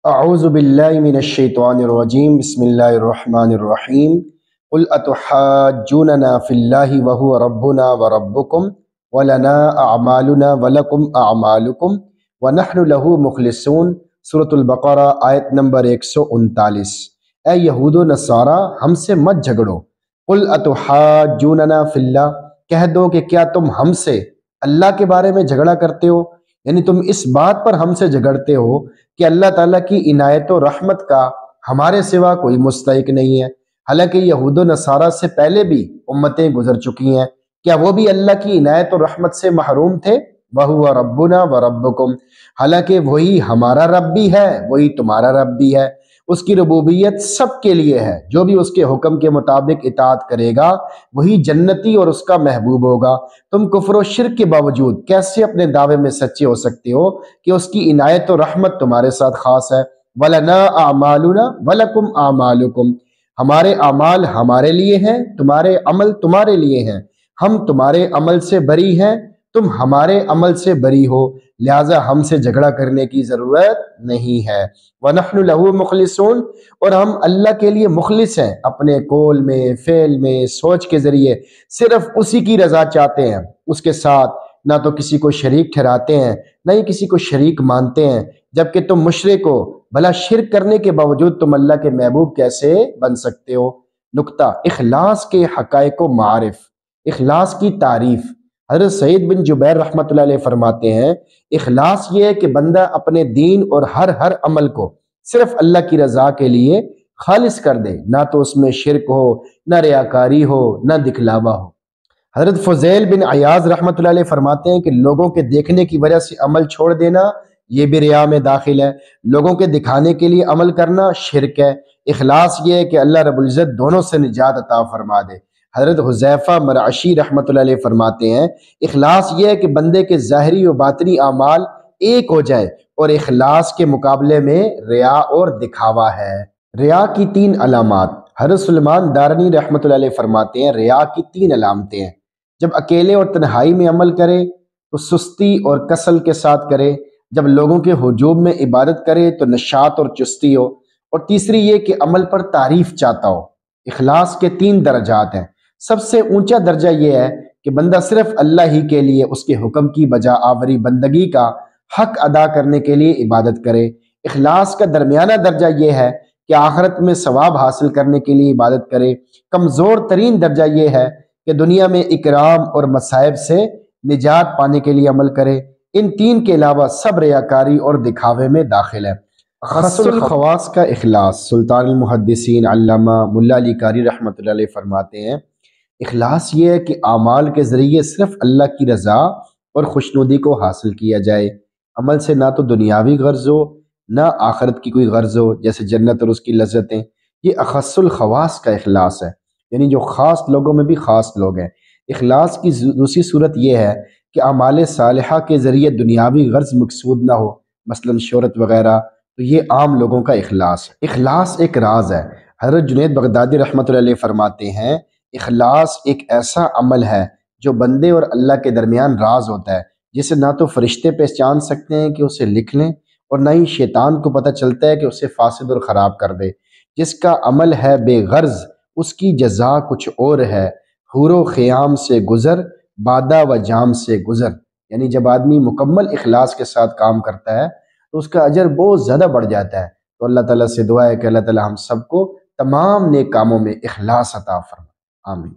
اعوذ باللہ من الشیطان الرجیم بسم اللہ الرحمن الرحیم قل اتحاجوننا فی اللہ وهو ربنا وربکم ولنا اعمالنا ولکم اعمالکم ونحن له مخلصون۔ سورۃ البقرہ آیت نمبر 139۔ اے یہود و نصارہ، ہم سے مت جھگڑو۔ قل اتحاجوننا فی اللہ، کہہ دو کہ کیا تم ہم سے اللہ کے بارے میں جھگڑا کرتے ہو، یعنی تم اس بات پر ہم سے جھگڑتے ہو کہ اللہ تعالیٰ کی عنایت و رحمت کا ہمارے سوا کوئی مستحق نہیں ہے، حالانکہ یہود و نصارہ سے پہلے بھی امتیں گزر چکی ہیں، کیا وہ بھی اللہ کی عنایت و رحمت سے محروم تھے؟ وَهُوَ رَبُّنَا وَرَبُّكُمْ، حالانکہ وہی ہمارا رب بھی ہے، وہی تمہارا رب بھی ہے۔ اس کی ربوبیت سب کے لیے ہے، جو بھی اس کے حکم کے مطابق اطاعت کرے گا وہی جنتی اور اس کا محبوب ہوگا۔ تم کفر و شرک کے باوجود کیسے اپنے دعوے میں سچے ہو سکتے ہو کہ اس کی عنایت و رحمت تمہارے ساتھ خاص ہے؟ وَلَنَا أَعْمَالُنَا وَلَكُمْ أَعْمَالُكُمْ، ہمارے اعمال ہمارے لیے ہیں، تمہارے عمل تمہارے لیے ہیں، ہم تمہارے عمل سے بری ہیں، تم ہمارے عمل سے بری ہو، لہٰذا ہم سے جھگڑا کرنے کی ضرورت نہیں ہے۔ وَنَحْنُ لَهُ مُخْلِصُونَ، اور ہم اللہ کے لیے مخلص ہیں، اپنے قول میں، فعل میں، سوچ کے ذریعے صرف اسی کی رضا چاہتے ہیں، اس کے ساتھ نہ تو کسی کو شریک ٹھہراتے ہیں نہ ہی کسی کو شریک مانتے ہیں۔ جبکہ تم مشرک ہو، بھلا شرک کرنے کے باوجود تم اللہ کے محبوب کیسے بن سکتے ہو؟ نکتہ، اخلاص کے حقائق و معارف، اخلاص کی تعریف۔ حضرت سعید بن جبیر رحمۃ اللہ علیہ فرماتے ہیں، اخلاص یہ ہے کہ بندہ اپنے دین اور ہر عمل کو صرف اللہ کی رضا کے لیے خالص کر دے، نہ تو اس میں شرک ہو، نہ ریاکاری ہو، نہ دکھلاوا ہو۔ حضرت فضیل بن عیاض رحمۃ اللہ علیہ فرماتے ہیں کہ لوگوں کے دیکھنے کی وجہ سے عمل چھوڑ دینا یہ بھی ریا میں داخل ہے، لوگوں کے دکھانے کے لیے عمل کرنا شرک ہے۔ اخلاص یہ ہے کہ اللہ رب العزت دونوں سے نجات عطا فرما دے۔ حضرت حذیفہ مرعشی رحمۃ اللہ علیہ فرماتے ہیں، اخلاص یہ ہے کہ بندے کے ظاہری و باطنی اعمال ایک ہو جائے، اور اخلاص کے مقابلے میں ریا اور دکھاوا ہے۔ ریا کی 3 علامات۔ حضرت سلیمان دارانی رحمۃ اللہ علیہ فرماتے ہیں، ریا کی 3 علامتیں ہیں۔ جب اکیلے اور تنہائی میں عمل کرے تو سستی اور کسل کے ساتھ کرے، جب لوگوں کے ہجوم میں عبادت کرے تو نشاط اور چستی ہو، اور تیسری یہ کہ عمل پر تعریف چاہتا ہو۔ اخلاص کے 3 درجات ہیں۔ سب سے اونچا درجہ یہ ہے کہ بندہ صرف اللہ ہی کے لیے اس کے حکم کی بجا آوری بندگی کا حق ادا کرنے کے لیے عبادت کرے۔ اخلاص کا درمیانہ درجہ یہ ہے کہ آخرت میں ثواب حاصل کرنے کے لیے عبادت کرے۔ کمزور ترین درجہ یہ ہے کہ دنیا میں اکرام اور مصائب سے نجات پانے کے لیے عمل کرے۔ ان 3 کے علاوہ سب ریاکاری اور دکھاوے میں داخل ہے۔ خص الخواص کا اخلاص۔ سلطان المحدثین علامہ ملا علی قاری رحمۃ اللہ علیہ فرماتے ہیں، اخلاص یہ ہے کہ اعمال کے ذریعے صرف اللہ کی رضا اور خوشنودی کو حاصل کیا جائے، عمل سے نہ تو دنیاوی غرض ہو نہ آخرت کی کوئی غرض ہو، جیسے جنت اور اس کی لذتیں۔ یہ اخص الخواص کا اخلاص ہے، یعنی جو خاص لوگوں میں بھی خاص لوگ ہیں۔ اخلاص کی دوسری صورت یہ ہے کہ اعمال صالحہ کے ذریعے دنیاوی غرض مقصود نہ ہو، مثلا شہرت وغیرہ، تو یہ عام لوگوں کا اخلاص ہے۔ اخلاص ایک راز ہے۔ حضرت جنید بغدادی رحمۃ اللہ علیہ فرماتے ہیں، اخلاص ایک ایسا عمل ہے جو بندے اور اللہ کے درمیان راز ہوتا ہے، جسے نہ تو فرشتے پہچان سکتے ہیں کہ اسے لکھ لیں، اور نہ ہی شیطان کو پتہ چلتا ہے کہ اسے فاسد اور خراب کر دے۔ جس کا عمل ہے بے غرض، اس کی جزا کچھ اور ہے، حور و خیام سے گزر، بادہ و جام سے گزر۔ یعنی جب آدمی مکمل اخلاص کے ساتھ کام کرتا ہے تو اس کا اجر بہت زیادہ بڑھ جاتا ہے۔ تو اللہ تعالیٰ سے دعا ہے کہ اللہ تعالیٰ ہم سب کو تمام نیک کاموں میں اخلاص عطا فرمائے۔ آمین۔